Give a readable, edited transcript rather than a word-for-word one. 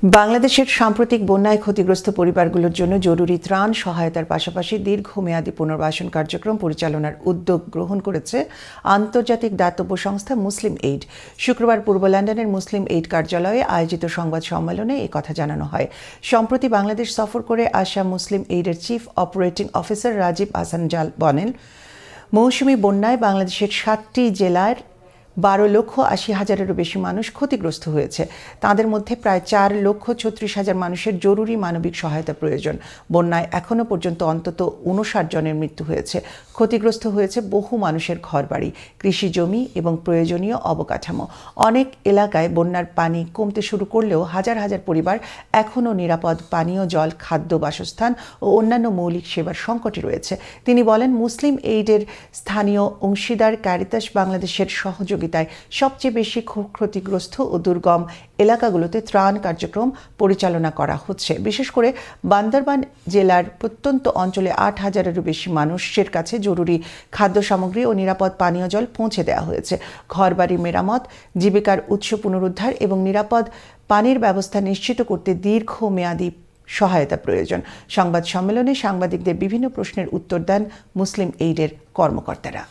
বাংলাদেশের সাম্প্রতিক বন্যায় ক্ষতিগ্রস্ত পরিবারগুলোর জন্য জরুরি ত্রাণ সহায়তার পাশাপাশি দীর্ঘমেয়াদী পুনর্বাসন কার্যক্রম পরিচালনার উদ্যোগ গ্রহণ করেছে আন্তর্জাতিক দাতব্য সংস্থা মুসলিম এইড। শুক্রবার পূর্ব লন্ডনের মুসলিম এইড কার্যালয়ে আয়োজিত সংবাদ সম্মেলনে এই কথা জানানো হয়। সম্প্রতি বাংলাদেশ সফর করে আসা মুসলিম এইডের chief operating officer Rajib Ahsan বলেন, মৌসুমি বন্যায় বাংলাদেশের 7টি জেলার 12,80,000-এরও বেশি মানুষ ক্ষতিগ্রস্ত হয়েছে। তাদের মধ্যে প্রায় 4,36,000 মানুষের জরুরি মানবিক সহায়তা প্রয়োজন। বন্যায় এখনও পর্যন্ত অন্তত 59 জনের মৃত্যু হয়েছে। ক্ষতিগ্রস্ত হয়েছে বহু মানুষের ঘরবাড়ি, কৃষি জমি এবং প্রয়োজনীয় অবকাঠামো। অনেক এলাকায় বন্যার পানি কমতে শুরু করলেও হাজার হাজার পরিবার এখনও নিরাপদ পানীয় জল, খাদ্য, বাসস্থান ও অন্যান্য মৌলিক সেবার সংকটে রয়েছে। তিনি বলেন, মুসলিম এইডের স্থানীয় অংশীদার ক্যারিতাস বাংলাদেশের সহযোগিতায় সবচেয়ে বেশি ক্ষতিগ্রস্ত ও দুর্গম এলাকাগুলোতে ত্রাণ কার্যক্রম পরিচালনা করা হচ্ছে। বিশেষ করে বান্দরবান জেলার প্রত্যন্ত অঞ্চলে 8,000-এরও বেশি মানুষের কাছে জরুরি খাদ্য সামগ্রী ও নিরাপদ পানীয় জল পৌঁছে দেওয়া হয়েছে। ঘরবাড়ি মেরামত, জীবিকার উৎস পুনরুদ্ধার এবং নিরাপদ পানির ব্যবস্থা নিশ্চিত করতে দীর্ঘমেয়াদী সহায়তা প্রয়োজন। সংবাদ সম্মেলনে সাংবাদিকদের বিভিন্ন প্রশ্নের উত্তর দেন মুসলিম এইডের কর্মকর্তারা।